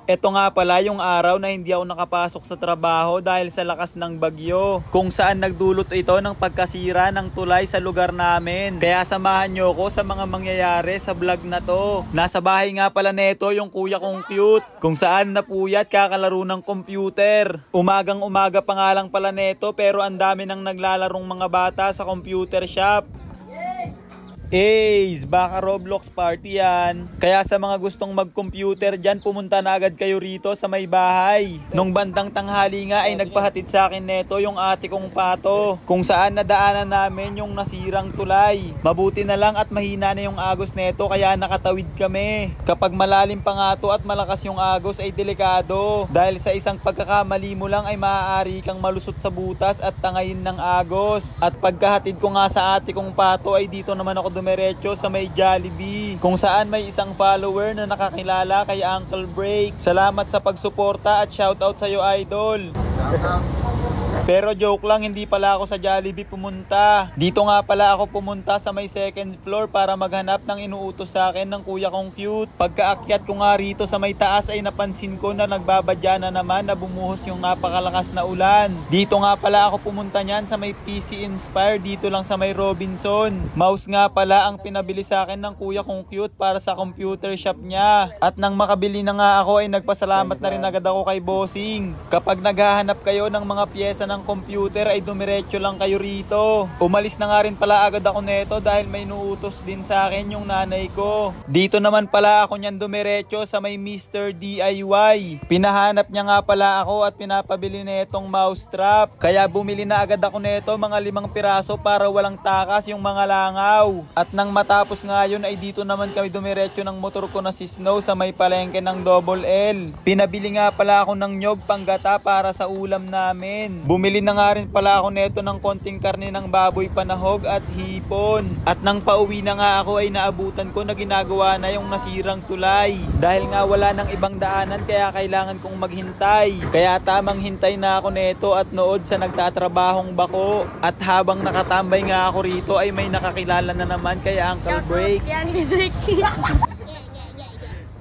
Ito nga pala yung araw na hindi ako nakapasok sa trabaho dahil sa lakas ng bagyo, kung saan nagdulot ito ng pagkasira ng tulay sa lugar namin. Kaya samahan nyo ko sa mga mangyayari sa vlog na to. Nasa bahay nga pala neto yung kuya kong cute, kung saan napuyat kakalaro ng computer. Umagang umaga pa nga lang pala neto pero ang dami nang naglalarong mga bata sa computer shop. Baka Roblox party yan. Kaya sa mga gustong mag-computer dyan, pumunta na agad kayo rito sa may bahay. Nung bandang tanghali nga ay nagpahatid sa akin neto yung ate kong pato, kung saan nadaanan namin yung nasirang tulay. Mabuti na lang at mahina na yung agos neto kaya nakatawid kami. Kapag malalim pa nga to at malakas yung agos ay delikado, dahil sa isang pagkakamali mo lang ay maaari kang malusot sa butas at tangayin ng agos. At pagkahatid ko nga sa ate kong pato ay dito naman ako dumiretso sa may Jollibee, kung saan may isang follower na nakakilala kay Uncle Break. Salamat sa pagsuporta at shoutout sa'yo, idol. Pero joke lang, hindi pala ako sa Jollibee pumunta. Dito nga pala ako pumunta sa may second floor para maghanap ng inuutos sa akin ng kuya kong cute. Pagkaakyat ko nga rito sa may taas ay napansin ko na nagbabadya na naman na bumuhos yung napakalakas na ulan. Dito nga pala ako pumunta niyan sa may PC Inspire, dito lang sa may Robinson. Mouse nga pala ang pinabili sa akin ng kuya kong cute para sa computer shop niya. At nang makabili na nga ako ay nagpasalamat na rin agad ako kay bossing. Kapag naghahanap kayo ng mga pyesa ng computer ay dumiretso lang kayo rito. Umalis na nga rin pala agad ako neto dahil may nuutos din sa akin yung nanay ko. Dito naman pala ako niyan dumiretso sa may Mr. DIY. Pinahanap niya nga pala ako at pinapabili netong mouse trap. Kaya bumili na agad ako neto, mga 5 piraso para walang takas yung mga langaw. At nang matapos nga yun ay dito naman kami dumiretso ng motor ko na si Snow sa may palengke ng Double L. Pinabili nga pala ako ng nyog panggata para sa ulam namin. Bumili na nga rin pala ako neto ng konting karne ng baboy panahog at hipon. At nang pauwi na nga ako ay naabutan ko na ginagawa na yung nasirang tulay. Dahil nga wala nang ibang daanan kaya kailangan kong maghintay. Kaya tamang hintay na ako neto at nood sa nagtatrabahong bako. At habang nakatambay nga ako rito ay may nakakilala na naman kay Uncle Break.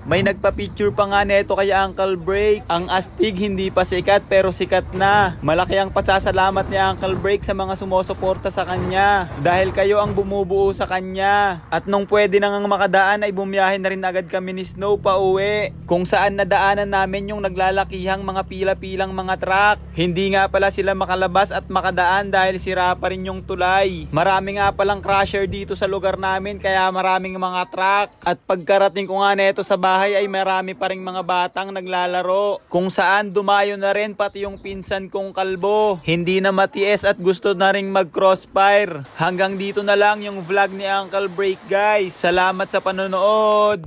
May nagpa-picture pa nga neto kay Uncle Break. Ang astig hindi pa sikat pero sikat na. Malaki ang pasasalamat ni Uncle Break sa mga sumusuporta sa kanya, dahil kayo ang bumubuo sa kanya. At nung pwede nang makadaan ay bumiyahe na rin agad kami ni Snow pa uwi, kung saan nadaanan namin yung naglalakihang mga pila-pilang mga truck. Hindi nga pala sila makalabas at makadaan dahil sira pa rin yung tulay. Marami nga palang crusher dito sa lugar namin kaya maraming mga truck. At pagkarating ko nga neto sa bahay ay marami pa ring mga batang naglalaro, kung saan dumayo na rin pati yung pinsan kong kalbo. Hindi na matiis at gusto na ring mag crossfire. Hanggang dito na lang yung vlog ni Uncle Break, guys. Salamat sa panonood.